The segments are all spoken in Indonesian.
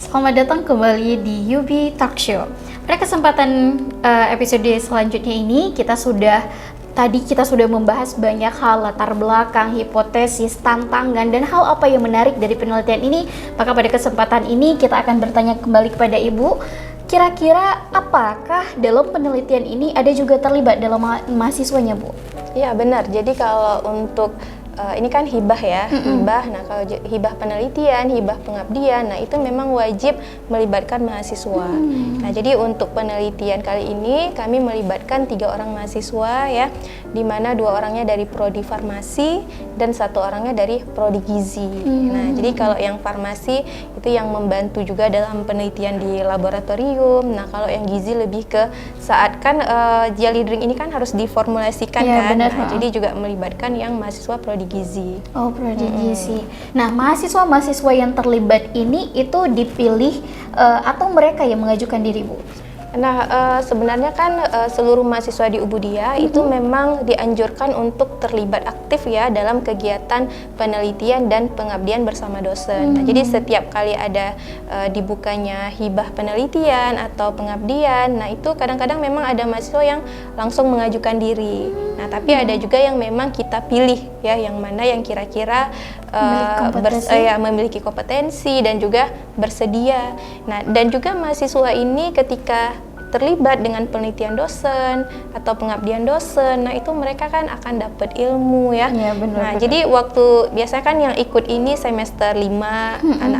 Selamat datang kembali di Yubi Talk Show. Pada kesempatan episode selanjutnya ini kita sudah membahas banyak hal, latar belakang, hipotesis, tantangan, dan hal apa yang menarik dari penelitian ini. Maka pada kesempatan ini kita akan bertanya kembali kepada Ibu, kira-kira apakah dalam penelitian ini ada juga terlibat dalam mahasiswanya, Bu? Ya benar, jadi kalau untuk ini kan hibah ya, hibah. Nah kalau hibah penelitian, hibah pengabdian, nah itu memang wajib melibatkan mahasiswa. Nah jadi untuk penelitian kali ini kami melibatkan 3 orang mahasiswa ya, di mana 2 orangnya dari prodi farmasi dan 1 orangnya dari prodi gizi. Nah jadi kalau yang farmasi itu yang membantu juga dalam penelitian di laboratorium. Nah kalau yang gizi lebih ke saat kan jelly drink ini kan harus diformulasikan ya, kan. Benar, nah jadi juga melibatkan yang mahasiswa prodi gizi. Oh, prodi gizi. Nah, mahasiswa yang terlibat ini itu dipilih atau mereka yang mengajukan diri, Bu? Nah, sebenarnya kan seluruh mahasiswa di Ubudia itu memang dianjurkan untuk terlibat aktif ya dalam kegiatan penelitian dan pengabdian bersama dosen. Nah, jadi setiap kali ada dibukanya hibah penelitian atau pengabdian, nah itu kadang-kadang memang ada mahasiswa yang langsung mengajukan diri. Nah, tapi ada juga yang memang kita pilih ya, yang mana yang kira-kira memiliki kompetensi dan juga bersedia. Nah, dan juga mahasiswa ini ketika terlibat dengan penelitian dosen atau pengabdian dosen, nah itu mereka kan akan dapat ilmu ya. Ya benar, nah jadi waktu biasanya kan yang ikut ini semester 5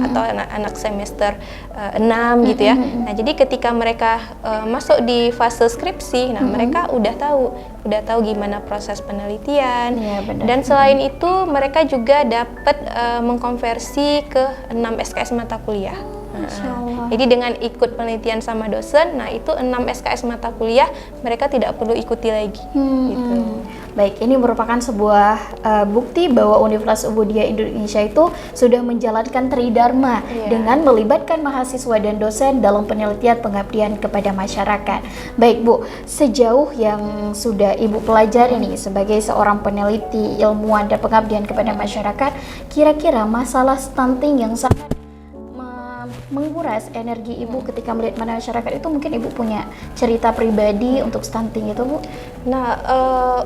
atau anak semester 6 gitu ya. Nah jadi ketika mereka masuk di fase skripsi, nah mereka udah tahu gimana proses penelitian. Ya, dan selain itu mereka juga dapat mengkonversi ke 6 SKS mata kuliah. Jadi dengan ikut penelitian sama dosen, nah itu 6 SKS mata kuliah mereka tidak perlu ikuti lagi. Gitu. Baik, ini merupakan sebuah bukti bahwa Universitas Ubudia Indonesia itu sudah menjalankan tridharma dengan melibatkan mahasiswa dan dosen dalam penelitian pengabdian kepada masyarakat. Baik, Bu, sejauh yang sudah Ibu pelajari nih sebagai seorang peneliti, ilmuwan dan pengabdian kepada masyarakat, kira-kira masalah stunting yang sangat menguras energi Ibu ketika melihat masyarakat itu, mungkin Ibu punya cerita pribadi untuk stunting itu, Bu? Nah,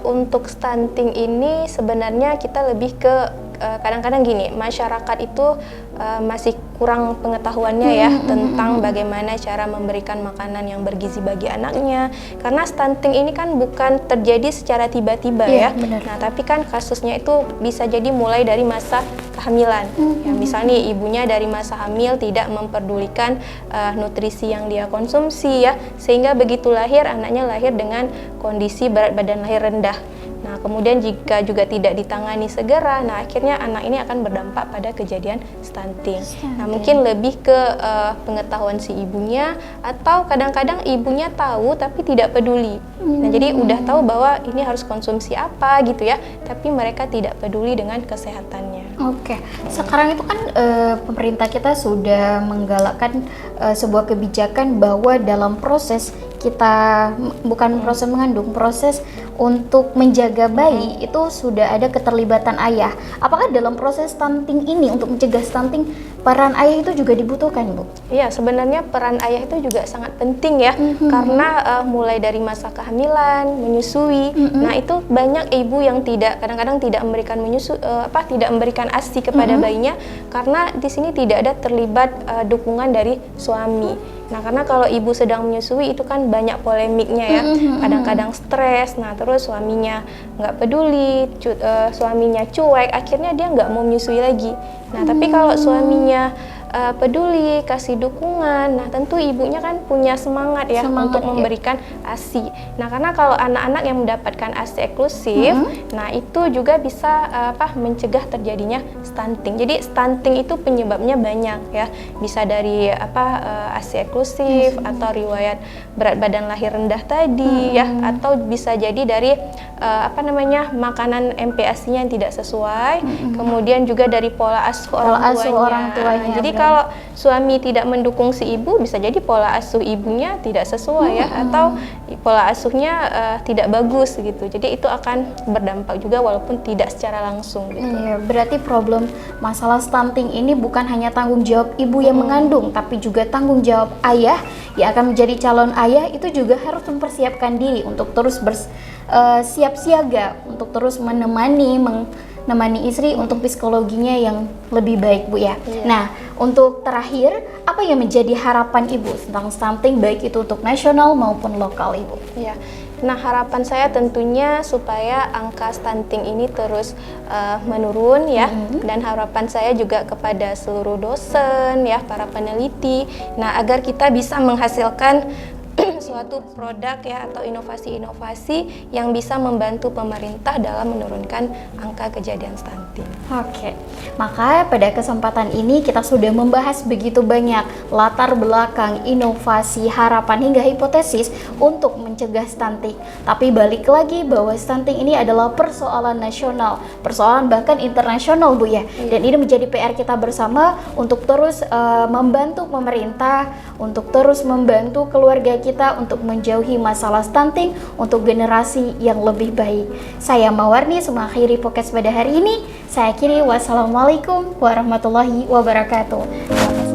untuk stunting ini sebenarnya kita lebih ke kadang-kadang gini, masyarakat itu masih kurang pengetahuannya ya tentang bagaimana cara memberikan makanan yang bergizi bagi anaknya. Karena stunting ini kan bukan terjadi secara tiba-tiba ya. Benar. Nah, tapi kan kasusnya itu bisa jadi mulai dari masa kehamilan. Ya, misalnya ibunya dari masa hamil tidak memperdulikan nutrisi yang dia konsumsi ya, sehingga begitu lahir anaknya lahir dengan kondisi berat badan lahir rendah. Nah, kemudian jika juga tidak ditangani segera, nah akhirnya anak ini akan berdampak pada kejadian stunting. Nah, mungkin lebih ke pengetahuan si ibunya, atau kadang-kadang ibunya tahu tapi tidak peduli. Nah, jadi udah tahu bahwa ini harus konsumsi apa gitu ya, tapi mereka tidak peduli dengan kesehatannya. Oke, sekarang itu kan pemerintah kita sudah menggalakkan sebuah kebijakan bahwa dalam proses kita bukan proses mengandung, proses untuk menjaga bayi itu sudah ada keterlibatan ayah. Apakah dalam proses stunting ini untuk mencegah stunting peran ayah itu juga dibutuhkan, Bu? Iya, sebenarnya peran ayah itu juga sangat penting ya, karena mulai dari masa kehamilan, menyusui. Nah, itu banyak ibu yang kadang-kadang tidak memberikan tidak memberikan ASI kepada bayinya karena di sini tidak ada terlibat dukungan dari suami. Nah, karena kalau ibu sedang menyusui itu kan banyak polemiknya ya, kadang-kadang stres, nah terus suaminya nggak peduli, suaminya cuek, akhirnya dia nggak mau menyusui lagi. Nah, tapi kalau suaminya peduli, kasih dukungan, nah tentu ibunya kan punya semangat ya untuk memberikan ASI. Nah, karena kalau anak-anak yang mendapatkan ASI eksklusif, nah itu juga bisa mencegah terjadinya stunting. Jadi stunting itu penyebabnya banyak ya, bisa dari ASI eksklusif atau riwayat berat badan lahir rendah tadi ya, atau bisa jadi dari makanan MPASI-nya yang tidak sesuai, kemudian juga dari pola asuh orang tuanya. Jadi kalau suami tidak mendukung si ibu, bisa jadi pola asuh ibunya tidak sesuai ya, atau pola asuhnya tidak bagus gitu. Jadi itu akan berdampak juga walaupun tidak secara langsung gitu. Iya, berarti problem masalah stunting ini bukan hanya tanggung jawab ibu yang mengandung, tapi juga tanggung jawab ayah yang akan menjadi calon ayah. Itu juga harus mempersiapkan diri untuk terus siap siaga, untuk terus menemani istri untuk psikologinya yang lebih baik, Bu ya. Iya. Nah, untuk terakhir, apa yang menjadi harapan Ibu tentang stunting baik itu untuk nasional maupun lokal, Ibu? Ya. Nah, harapan saya tentunya supaya angka stunting ini terus menurun ya, dan harapan saya juga kepada seluruh dosen ya, para peneliti, nah agar kita bisa menghasilkan suatu produk ya atau inovasi-inovasi yang bisa membantu pemerintah dalam menurunkan angka kejadian stunting. Oke, maka pada kesempatan ini kita sudah membahas begitu banyak latar belakang, inovasi, harapan hingga hipotesis untuk mencegah stunting. Tapi balik lagi bahwa stunting ini adalah persoalan nasional, persoalan bahkan internasional, Bu ya. Dan ini menjadi PR kita bersama untuk terus membantu pemerintah, untuk terus membantu keluarga kita untuk menjauhi masalah stunting untuk generasi yang lebih baik. Saya Mawarni mengakhiri podcast pada hari ini. Saya akhiri, wassalamualaikum warahmatullahi wabarakatuh.